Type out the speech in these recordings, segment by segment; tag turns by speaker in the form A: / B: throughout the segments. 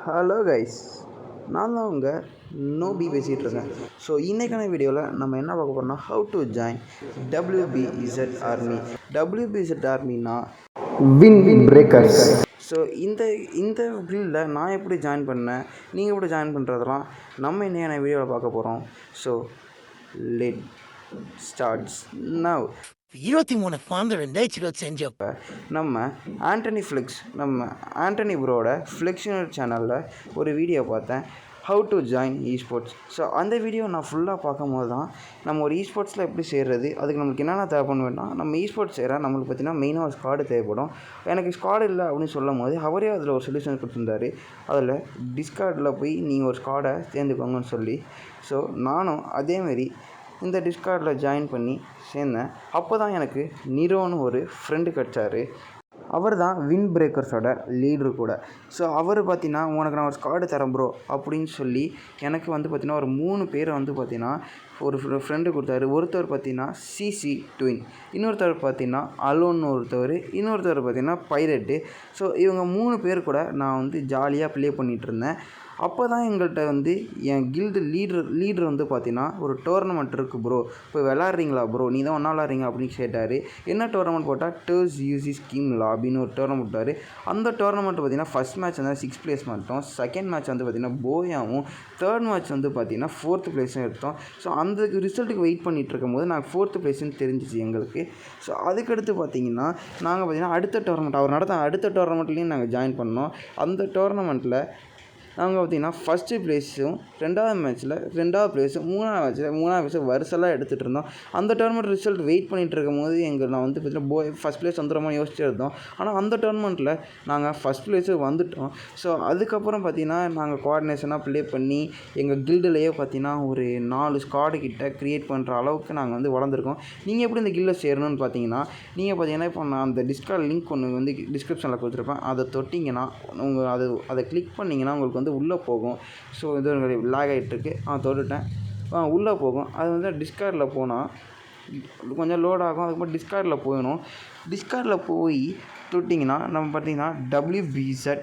A: Hello guys, நான் தான் உங்கள் நோபி பேசிகிட்ருக்கேன். ஸோ இன்றைக்கான வீடியோவில் நம்ம என்ன பார்க்க போகிறோம்னா, how to join WBZ army. WBZ ஆர்மினா வின் பிரேக்கர்ஸ். ஸோ இந்த இந்த கில்டில் நான் எப்படி ஜாயின் பண்ணேன், நீங்கள் எப்படி ஜாயின் பண்ணுறதெல்லாம் நம்ம இன்னைக்கான வீடியோவில் பார்க்க போகிறோம். So let starts now.
B: 23 from 2000 செஞ்சப்போ
A: நம்ம ஆண்டனி ப்ரோட ஃப்ளெக்ஷனர் சேனலில் ஒரு வீடியோ பார்த்தேன், ஹவு டு ஜாயின் இஸ்போர்ட்ஸ். ஸோ அந்த வீடியோ நான் ஃபுல்லாக பார்க்கும் போது தான் நம்ம ஒரு இஸ்போர்ட்ஸில் எப்படி செய்கிறது, அதுக்கு நம்மளுக்கு என்னென்ன தேவைப்படும்னா, நம்ம இஸ்போர்ட்ஸ் செய்கிற நம்மளுக்கு பார்த்திங்கன்னா மெயினாக ஒரு ஸ்குவாடு தேவைப்படும். எனக்கு ஸ்குவாடு இல்லை அப்படின்னு சொல்லும் போது அவரே அதில் ஒரு சொல்யூஷன் கொடுத்துருந்தாரு. அதில் டிஸ்கார்டில் போய் நீங்கள் ஒரு ஸ்குவாடை சேர்ந்துக்கோங்கன்னு சொல்லி. ஸோ நானும் அதேமாரி இந்த டிஸ்கார்டில் ஜாயின் பண்ணி சேர்ந்தேன். அப்போ தான் எனக்கு நிரோன்னு ஒரு ஃப்ரெண்டு கிடச்சார். அவர் தான் வின் பிரேக்கர்ஸோட லீடரு கூட. ஸோ அவர் பார்த்தீங்கன்னா, உனக்கு நான் ஒரு ஸ்குவாடு தரேன் ப்ரோ அப்படின்னு சொல்லி எனக்கு வந்து பார்த்திங்கன்னா ஒரு 3 பேரை வந்து பார்த்திங்கன்னா ஒரு ஃப்ரெண்டு கொடுத்தாரு. ஒருத்தர் பார்த்திங்கன்னா சிசி ட்வின், இன்னொருத்தர் பார்த்திங்கன்னா அலோன்னு இன்னொருத்தர் பார்த்திங்கன்னா பைரட்டு. ஸோ இவங்க 3 பேர் கூட நான் வந்து ஜாலியாக ப்ளே பண்ணிகிட்டு இருந்தேன். அப்போ தான் எங்கள்கிட்ட வந்து என் கில்டு லீடர் வந்து பார்த்திங்கன்னா, ஒரு டோர்னமெண்ட் இருக்குது ப்ரோ, இப்போ விளாட்றீங்களா ப்ரோ, நீ தான் ஒன்றா விளாட்றீங்க அப்படின்னு கேட்டார். என்ன டோர்னமெண்ட் போட்டால் டர்ஸ் யூசி ஸ்கீம் லாபின்னு ஒரு டோர்னமெண்ட் போட்டார். அந்த டோர்னமெண்ட் பார்த்திங்கன்னா ஃபஸ்ட் மேட்ச் வந்து 6 பிளேஸ் மட்டும், செகண்ட் மேட்ச் வந்து பார்த்திங்கன்னா போயாவும், தேர்ட் மேட்ச் வந்து பார்த்திங்கன்னா 4th பிளேஸும் எடுத்தோம். ஸோ அந்த ரிசல்ட்டுக்கு வெயிட் பண்ணிகிட்டு இருக்கும் போது நாங்கள் 4th பிளேஸ்ன்னு தெரிஞ்சிச்சு எங்களுக்கு. ஸோ அதுக்கடுத்து பார்த்திங்கன்னா நாங்கள் பார்த்திங்கன்னா அடுத்த டோர்னமெண்ட் அவர் நடத்த அடுத்த டோர்னமெண்ட்லேயும் நாங்கள் ஜாயின் பண்ணோம். அந்த டோர்னமெண்ட்டில் நாங்கள் பார்த்திங்கன்னா ஃபஸ்ட்டு ப்ளேஸும், 2வது மேட்ச்சில் 2வது ப்ளேஸும், 3வது ப்ளேஸும் வருஷெல்லாம் எடுத்துகிட்டு இருந்தோம். அந்த டோர்னமெண்ட் ரிசல்ட் வெயிட் பண்ணிகிட்டு இருக்கும் போது நான் வந்து பார்த்திங்கன்னா ஃபஸ்ட் ப்ளேஸ் வந்துடுமா யோசிச்சு இருந்தோம். ஆனால் அந்த டோர்னமெண்ட்டில் நாங்கள் ஃபஸ்ட் ப்ளேஸு வந்துவிட்டோம். ஸோ அதுக்கப்புறம் பார்த்திங்கன்னா நாங்கள் கோஆர்டினேஷனாக ப்ளே பண்ணி எங்கள் கில்டுலேயே பார்த்திங்கன்னா ஒரு 4 ஸ்குவாடு கிட்ட க்ரியேட் பண்ணுற அளவுக்கு நாங்கள் வந்து வளர்ந்துருக்கோம். நீங்கள் எப்படி இந்த கில்டில் சேரணும்னு பார்த்தீங்கன்னா, நீங்கள் பார்த்திங்கன்னா இப்போ நான் அந்த டிஸ்கார்ட் லிங்க் ஒன்று வந்து டிஸ்கிரிப்ஷனில் கொடுத்துருப்பேன். அதை தொட்டிங்கன்னா அதை கிளிக் பண்ணிங்கன்னா உங்களுக்கு வந்து உள்ளே போகும். ஸோ இது லாக் ஆகிட்டுருக்கு, தொட்டுட்டேன், உள்ளே போகும். அது வந்து டிஸ்கார்டில் போனால் கொஞ்சம் லோட் ஆகும். அதுக்கப்புறம் டிஸ்கார்டில் போயிடணும். டிஸ்கார்டில் போய் தொட்டிங்கன்னா நம்ம பார்த்திங்கன்னா WBZ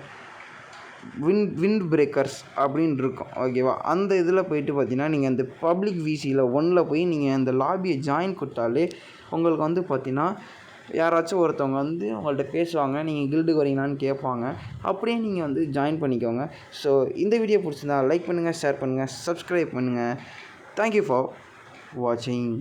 A: வின் பிரேக்கர்ஸ் அப்படின்னு இருக்கும், ஓகேவா. அந்த இதில் போய்ட்டு பார்த்தீங்கன்னா நீங்கள் அந்த பப்ளிக் விசியில் 1 போய் நீங்கள் அந்த லாபியை ஜாயின் கொடுத்தாலே உங்களுக்கு வந்து பார்த்திங்கன்னா யாராச்சும் ஒருத்தவங்க வந்து உங்கள்கிட்ட பேசுவாங்க, நீங்கள் கில்டுக்கு வரீங்களான்னு கேட்பாங்க. அப்படியே நீங்கள் வந்து ஜாயின் பண்ணிக்கோங்க. ஸோ இந்த வீடியோ பிடிச்சிருந்தா லைக் பண்ணுங்கள், ஷேர் பண்ணுங்கள், சப்ஸ்கிரைப் பண்ணுங்கள். தேங்க்யூ ஃபார் வாட்சிங்.